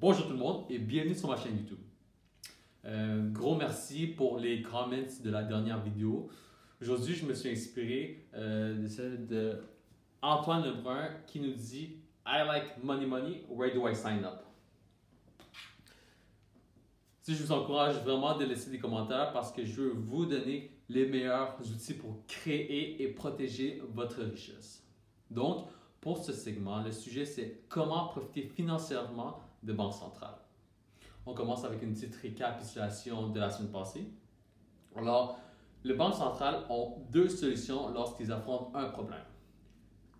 Bonjour tout le monde et bienvenue sur ma chaîne YouTube. Gros merci pour les comments de la dernière vidéo. Aujourd'hui, je me suis inspiré de celle de Antoine Lebrun qui nous dit I like money money, where do I sign up? Si je vous encourage vraiment de laisser des commentaires parce que je veux vous donner les meilleurs outils pour créer et protéger votre richesse. Donc, pour ce segment, le sujet c'est comment profiter financièrement de Banque Centrale. On commence avec une petite récapitulation de la semaine passée. Alors, les banques centrales ont deux solutions lorsqu'ils affrontent un problème.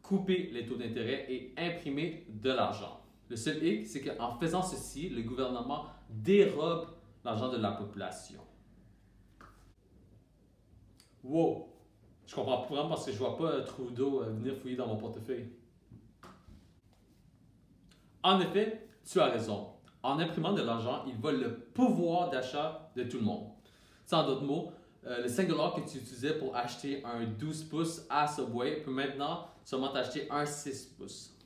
Couper les taux d'intérêt et imprimer de l'argent. Le seul hic, c'est qu'en faisant ceci, le gouvernement dérobe l'argent de la population. Wow! Je comprends pas vraiment parce que je vois pas Trudeau venir fouiller dans mon portefeuille. En effet, tu as raison. En imprimant de l'argent, ils volent le pouvoir d'achat de tout le monde. En d'autres mots, le 5 $ que tu utilisais pour acheter un 12 pouces à Subway peut maintenant seulement t'acheter un 6 pouces.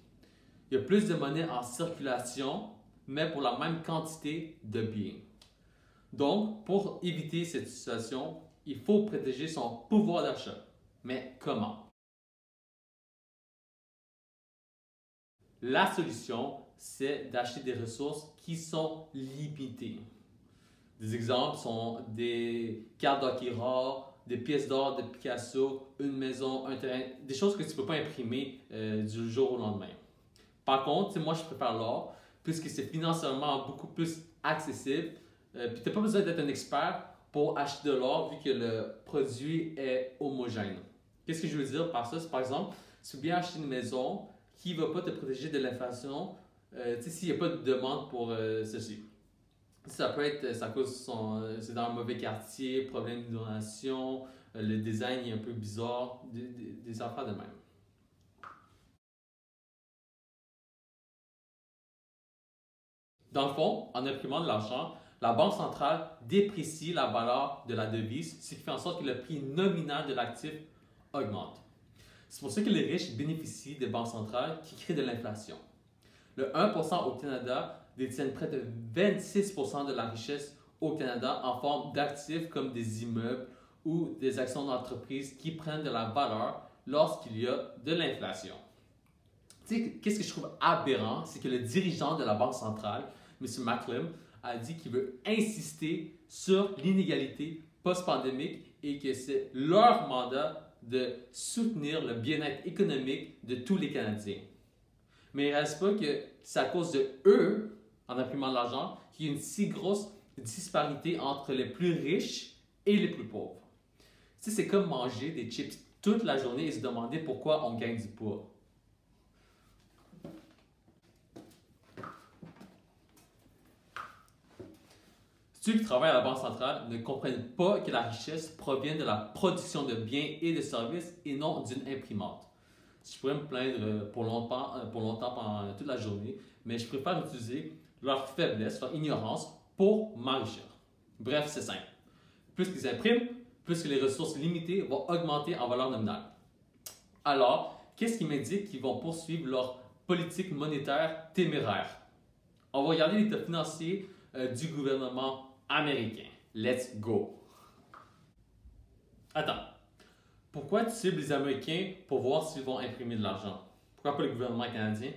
Il y a plus de monnaie en circulation, mais pour la même quantité de biens. Donc, pour éviter cette situation, il faut protéger son pouvoir d'achat. Mais comment? La solution, c'est d'acheter des ressources qui sont limitées. Des exemples sont des cartes d'hockey rares, des pièces d'or de Picasso, une maison, un terrain, des choses que tu ne peux pas imprimer du jour au lendemain. Par contre, moi je préfère l'or puisque c'est financièrement beaucoup plus accessible. Puis tu n'as pas besoin d'être un expert pour acheter de l'or vu que le produit est homogène. Qu'est-ce que je veux dire par ça? C'est par exemple, si tu veux bien acheter une maison qui ne va pas te protéger de l'inflation, s'il n'y a pas de demande pour ceci. Ça peut être, ça cause c'est dans un mauvais quartier, problème d'inondation, le design est un peu bizarre, des affaires de même. Dans le fond, en imprimant de l'argent, la Banque centrale déprécie la valeur de la devise, ce qui fait en sorte que le prix nominal de l'actif augmente. C'est pour ça que les riches bénéficient des banques centrales qui créent de l'inflation. Le 1% au Canada détiennent près de 26% de la richesse au Canada en forme d'actifs comme des immeubles ou des actions d'entreprise qui prennent de la valeur lorsqu'il y a de l'inflation. Qu'est-ce que je trouve aberrant, c'est que le dirigeant de la Banque centrale, M. Macklem, a dit qu'il veut insister sur l'inégalité post-pandémique et que c'est leur mandat de soutenir le bien-être économique de tous les Canadiens. Mais il ne reste pas que c'est à cause de eux, en imprimant de l'argent, qu'il y a une si grosse disparité entre les plus riches et les plus pauvres. C'est comme manger des chips toute la journée et se demander pourquoi on gagne du poids. Ceux qui travaillent à la Banque centrale ne comprennent pas que la richesse provient de la production de biens et de services et non d'une imprimante. Je pourrais me plaindre pour longtemps pendant toute la journée, mais je préfère utiliser leur faiblesse, leur ignorance pour m'enrichir. Bref, c'est simple. Plus qu'ils impriment, plus que les ressources limitées vont augmenter en valeur nominale. Alors, qu'est-ce qui m'indique qu'ils vont poursuivre leur politique monétaire téméraire? On va regarder l'état financier du gouvernement américain. Let's go! Attends. Pourquoi tu cibles les Américains pour voir s'ils vont imprimer de l'argent? Pourquoi pas le gouvernement canadien?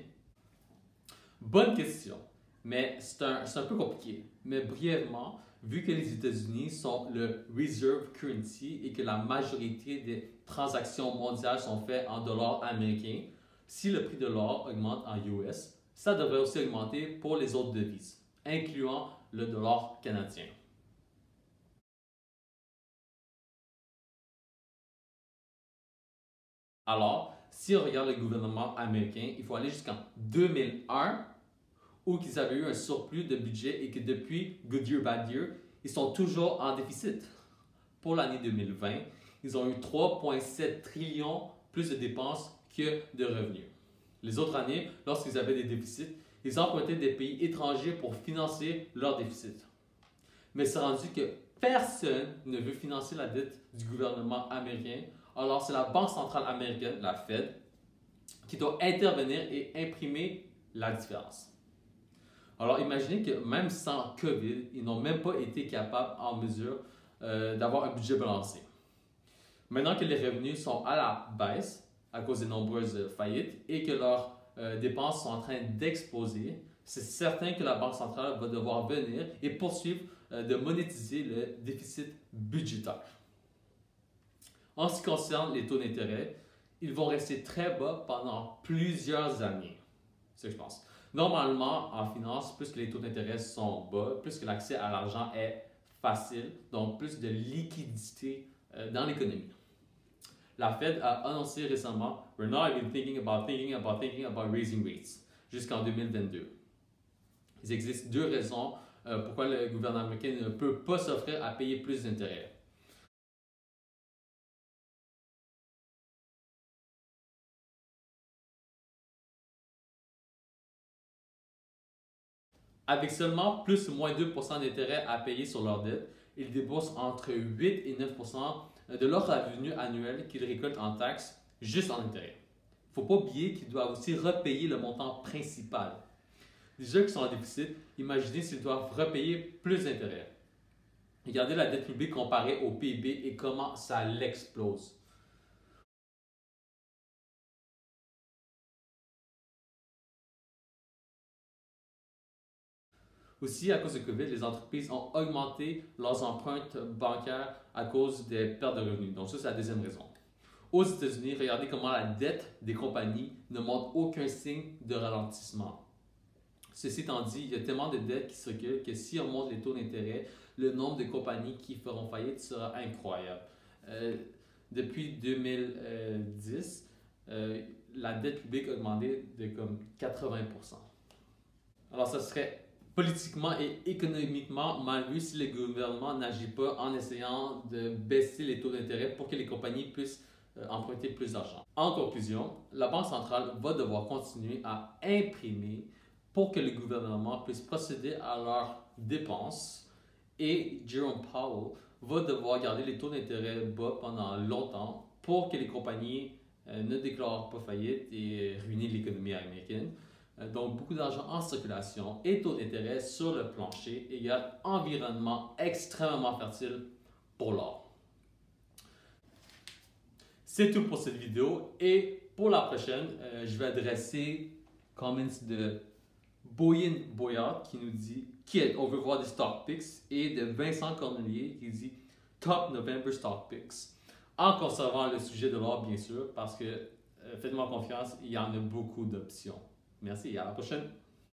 Bonne question, mais c'est un peu compliqué. Mais brièvement, vu que les États-Unis sont le reserve currency et que la majorité des transactions mondiales sont faites en dollars américains, si le prix de l'or augmente en US, ça devrait aussi augmenter pour les autres devises, incluant le dollar canadien. Alors, si on regarde le gouvernement américain, il faut aller jusqu'en 2001 où ils avaient eu un surplus de budget et que depuis Good Year, Bad Year, ils sont toujours en déficit. Pour l'année 2020, ils ont eu 3,7 trillions plus de dépenses que de revenus. Les autres années, lorsqu'ils avaient des déficits, ils empruntaient des pays étrangers pour financer leurs déficits. Mais c'est rendu que personne ne veut financer la dette du gouvernement américain. Alors, c'est la Banque centrale américaine, la Fed, qui doit intervenir et imprimer la différence. Alors imaginez que même sans COVID, ils n'ont même pas été capables en mesure d'avoir un budget balancé. Maintenant que les revenus sont à la baisse à cause des nombreuses faillites et que leurs dépenses sont en train d'exploser, c'est certain que la Banque centrale va devoir venir et poursuivre de monétiser le déficit budgétaire. En ce qui concerne les taux d'intérêt, ils vont rester très bas pendant plusieurs années. C'est ce que je pense. Normalement, en finance, plus que les taux d'intérêt sont bas, plus que l'accès à l'argent est facile, donc plus de liquidité dans l'économie. La Fed a annoncé récemment "We're not even thinking about raising rates" jusqu'en 2022. Il existe deux raisons pourquoi le gouvernement américain ne peut pas s'offrir à payer plus d'intérêts. Avec seulement plus ou moins 2% d'intérêt à payer sur leur dette, ils déboursent entre 8 et 9% de leur revenu annuel qu'ils récoltent en taxes juste en intérêt. Il ne faut pas oublier qu'ils doivent aussi repayer le montant principal. Déjà qu'ils sont en déficit, imaginez s'ils doivent repayer plus d'intérêts. Regardez la dette publique comparée au PIB et comment ça l'explose. Aussi, à cause de COVID, les entreprises ont augmenté leurs empreintes bancaires à cause des pertes de revenus. Donc ça, c'est la deuxième raison. Aux États-Unis, regardez comment la dette des compagnies ne montre aucun signe de ralentissement. Ceci étant dit, il y a tellement de dettes qui circulent que si on monte les taux d'intérêt, le nombre de compagnies qui feront faillite sera incroyable. Depuis 2010, la dette publique a augmenté de comme 80%. Alors, ça serait politiquement et économiquement mal vu si le gouvernement n'agit pas en essayant de baisser les taux d'intérêt pour que les compagnies puissent emprunter plus d'argent. En conclusion, la Banque centrale va devoir continuer à imprimer pour que le gouvernement puisse procéder à leurs dépenses et Jerome Powell va devoir garder les taux d'intérêt bas pendant longtemps pour que les compagnies ne déclarent pas faillite et ruiner l'économie américaine. Donc, beaucoup d'argent en circulation et taux d'intérêt sur le plancher égale environnement extrêmement fertile pour l'or. C'est tout pour cette vidéo et pour la prochaine, je vais adresser comments de Boyin Boyard qui nous dit on veut voir des stock picks et de Vincent Cornelier qui dit Top November stock picks en conservant le sujet de l'or bien sûr parce que faites-moi confiance, il y en a beaucoup d'options. Merci et à la prochaine.